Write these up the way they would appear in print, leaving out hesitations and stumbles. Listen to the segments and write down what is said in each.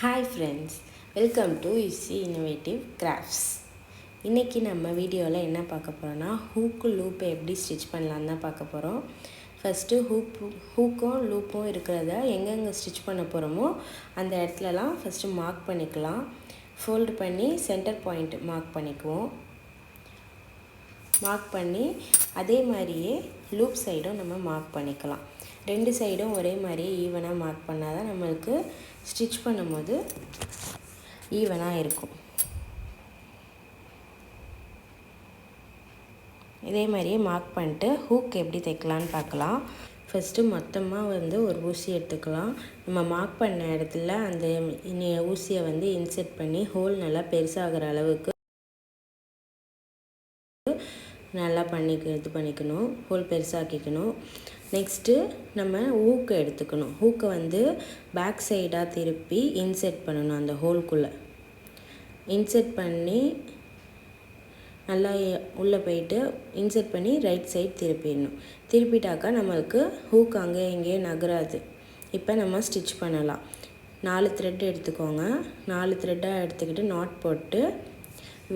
Hi friends, welcome to EC innovative crafts. இன்றைக்கி நம்ம வீடியோவில் என்ன பார்க்க போகிறோன்னா ஹூக்கு லூப்பை எப்படி ஸ்டிச் பண்ணலான்னு தான் பார்க்க போகிறோம். ஃபஸ்ட்டு ஹூக்கும் லூப்பும் இருக்கிறத எங்கெங்கே ஸ்டிச் பண்ண போகிறோமோ அந்த இடத்துலலாம் ஃபஸ்ட்டு மார்க் பண்ணிக்கலாம். ஃபோல்டு பண்ணி சென்டர் பாயிண்ட் மார்க் பண்ணிக்குவோம். மார்க் பண்ணி அதே மாதிரியே லூப் சைடும் நம்ம மார்க் பண்ணிக்கலாம். ரெண்டு சைடும் ஒரே மாதிரியே ஈவனாக மார்க் பண்ணால் தான் நம்மளுக்கு ஸ்டிச் பண்ணும்போது ஈவனாக இருக்கும். இதே மாதிரியே மார்க் பண்ணிட்டு ஹூக் எப்படி தைக்கலான்னு பார்க்கலாம். ஃபஸ்ட்டு மொத்தமாக ஒரு ஊசி எடுத்துக்கலாம். நம்ம மார்க் பண்ண இடத்துல அந்த ஊசியை இன்செர்ட் பண்ணி ஹோல் நல்லா பெருசாகிற அளவுக்கு நல்லா இது பண்ணிக்கணும். ஹோல் பெருசாக்கிக்கணும். நெக்ஸ்ட்டு நம்ம ஹூக்கை எடுத்துக்கணும். ஹூக்கை பேக் சைடாக திருப்பி இன்செர்ட் பண்ணணும். அந்த ஹோல்குள்ளே இன்செர்ட் பண்ணி நல்லா உள்ளே போயிட்டு இன்செர்ட் பண்ணி ரைட் சைட் திருப்பிடணும். திருப்பிட்டாக்கா நம்மளுக்கு ஹூக் அங்கே எங்கேயும் நகராது. இப்போ நம்ம ஸ்டிச் பண்ணலாம். 4 த்ரெட் எடுத்துக்கோங்க. 4 த்ரெட்டாக எடுத்துக்கிட்டு நாட் போட்டு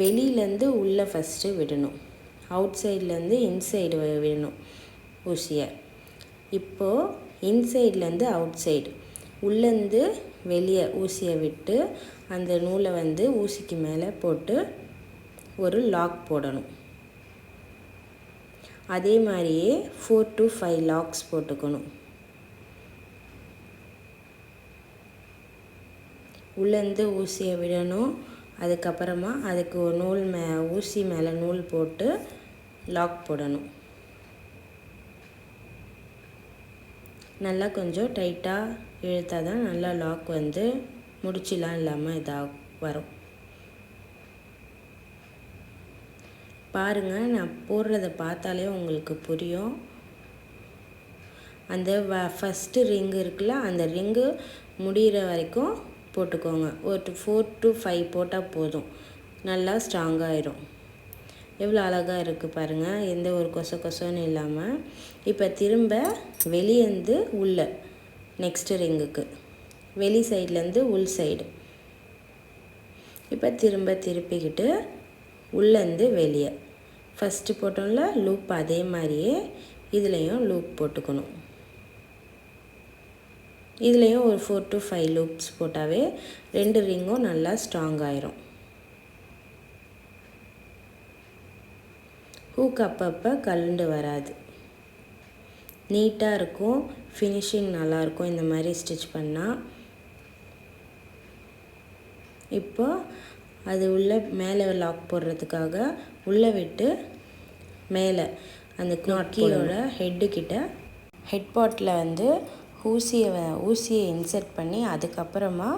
வெளியிலேருந்து உள்ளே ஃபஸ்ட்டு விடணும். அவுட் சைட்லேருந்து இன்சைடு விடணும் ஊசியை. இப்போது இன்சைட்லேருந்து அவுட் சைடு, உள்ளேருந்து வெளியே ஊசியை விட்டு அந்த நூலை ஊசிக்கு மேலே போட்டு ஒரு லாக் போடணும். அதே மாதிரியே 4 to 5 லாக்ஸ் போட்டுக்கணும். உள்ளேருந்து ஊசியை விடணும். அதுக்கப்புறமா அதுக்கு ஒரு ஊசி மேலே நூல் போட்டு லாக் போடணும். நல்லா கொஞ்சம் டைட்டாக இழுத்தால் தான் நல்லா லாக் முடிச்சுலாம் இல்லாமல் இதாக வரும். பாருங்கள், நான் போடுறத பார்த்தாலே உங்களுக்கு புரியும். அந்த ஃபஸ்ட்டு ரிங்கு இருக்குல்ல, அந்த ரிங்கு முடிகிற வரைக்கும் போட்டுக்கோங்க. ஒரு 4 to 5 போட்டால் போதும். நல்லா ஸ்ட்ராங்காகிடும். எவ்வளோ அழகாக இருக்குது பாருங்கள், எந்த ஒரு கொசன்னு இல்லாமல். இப்போ திரும்ப வெளியேருந்து உள்ள நெக்ஸ்ட்டு ரிங்குக்கு வெளி சைட்லேருந்து உள் சைடு. இப்போ திரும்ப திருப்பிக்கிட்டு உள்ளேருந்து வெளியே ஃபஸ்ட்டு போட்டோம்ல லூப், அதே மாதிரியே இதுலேயும் லூப் போட்டுக்கணும். இதுலேயும் ஒரு 4 to 5 லூப்ஸ் போட்டாவே 2 ரிங்கும் நல்லா ஸ்ட்ராங் ஆயிரும். ஹூக் அப்பப்போ கலண்டு வராது, நீட்டாக இருக்கும். ஃபினிஷிங் நல்லாயிருக்கும் இந்த மாதிரி ஸ்டிச் பண்ணால். இப்போ அது உள்ள மேலே லாக் போடுறதுக்காக உள்ளே விட்டு மேலே அந்த கீயோட ஹெட்டுக்கிட்ட ஹெட் பாட்டில் ஊசியை இன்செர்ட் பண்ணி அதுக்கப்புறமா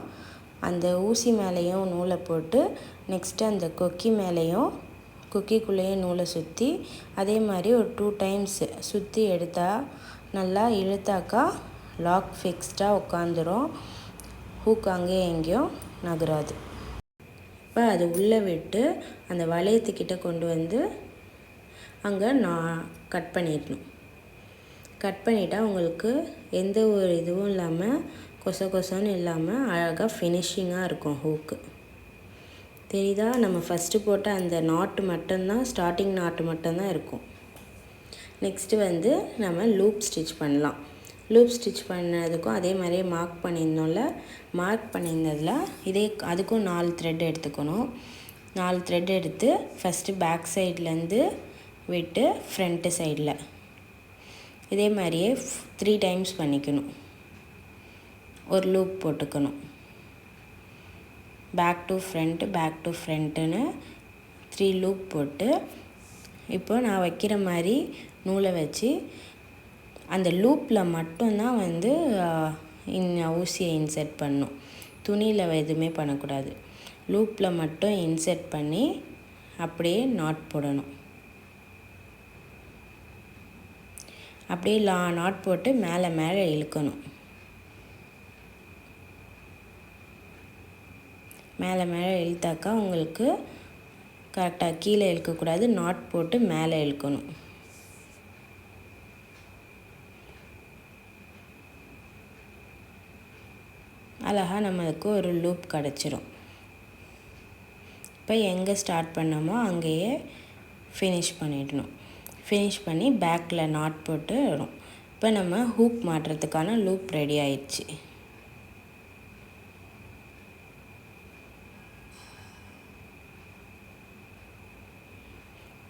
அந்த ஊசி மேலேயும் நூலை போட்டு நெக்ஸ்ட்டு அந்த கொக்கிக்குள்ளேயே நூலை சுற்றி அதே மாதிரி ஒரு 2 times சுற்றி எடுத்தால் நல்லா இழுத்தாக்கா லாக் ஃபிக்ஸ்டாக உட்காந்துரும். ஹூக் அங்கே எங்கேயும் நகராது. இப்போ அது உள்ளே விட்டு அந்த வளையத்துக்கிட்ட கொண்டு அங்கே நான் கட் பண்ணிடணும். கட் பண்ணிட்டா உங்களுக்கு எந்த ஒரு இதுவும் இல்லாமல் கொசன்னு இல்லாமல் அழகாக ஃபினிஷிங்காக இருக்கும். ஹூக்கு தெரியுதா? நம்ம ஃபஸ்ட்டு போட்ட அந்த நாட்டு மட்டும்தான், ஸ்டார்டிங் நாட்டு மட்டும்தான் இருக்கும். நெக்ஸ்ட்டு நம்ம லூப் ஸ்டிச் பண்ணலாம். லூப் ஸ்டிச் பண்ணதுக்கும் அதே மாதிரியே மார்க் பண்ணியிருந்தோம்ல, மார்க் பண்ணியிருந்ததில் அதுக்கும் 4 த்ரெட் எடுத்துக்கணும். 4 த்ரெட் எடுத்து ஃபஸ்ட்டு பேக் சைட்லேருந்து விட்டு ஃப்ரண்ட்டு சைடில் இதே மாதிரியே 3 times பண்ணிக்கணும். ஒரு லூப் போட்டுக்கணும். பேக் டு ஃப்ரண்ட்டுன்னு 3 லூப் போட்டு இப்போ நான் வைக்கிற மாதிரி நூலை வச்சு அந்த லூப்பில் மட்டும்தான் ஊசியை இன்செர்ட் பண்ணணும். துணியில் எதுவுமே பண்ணக்கூடாது. லூப்பில் மட்டும் இன்செர்ட் பண்ணி அப்படியே நாட் போடணும். அப்படியே நாட் போட்டு மேலே இழுக்கணும். மேலே இழுத்தாக்கா உங்களுக்கு கரெக்டாக கீழே இழுக்கக்கூடாது, நாட் போட்டு மேலே இழுக்கணும். அழகாக நம்மளுக்கு ஒரு லூப் கிடச்சிரும். இப்போ எங்கே ஸ்டார்ட் பண்ணோமோ அங்கேயே ஃபினிஷ் பண்ணிடணும். ஃபினிஷ் பண்ணி பேக்கில் நாட் போட்டு வரும். இப்போ நம்ம ஹூக் மாட்டுறதுக்கான லூப் ரெடி ஆயிடுச்சு.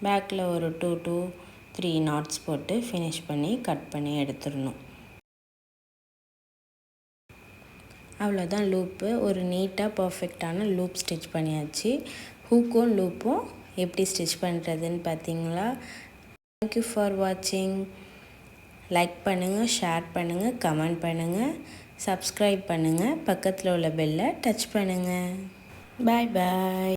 பேக்கில் ஒரு 2 to 3 knots போட்டு ஃபினிஷ் பண்ணி கட் பண்ணி எடுத்துடணும். அவ்வளோதான் லூப்பு. ஒரு நீட்டாக பர்ஃபெக்டான லூப் ஸ்டிச் பண்ணியாச்சு. ஹூக்கும் லூப்பும் எப்படி ஸ்டிச் பண்ணுறதுன்னு பார்த்தீங்களா? தேங்க்யூ ஃபார் வாட்சிங். லைக் பண்ணுங்கள், ஷேர் பண்ணுங்கள், கமெண்ட் பண்ணுங்கள், சப்ஸ்கிரைப் பண்ணுங்கள், பக்கத்தில் உள்ள பெல்லை டச் பண்ணுங்கள். பாய் பாய்.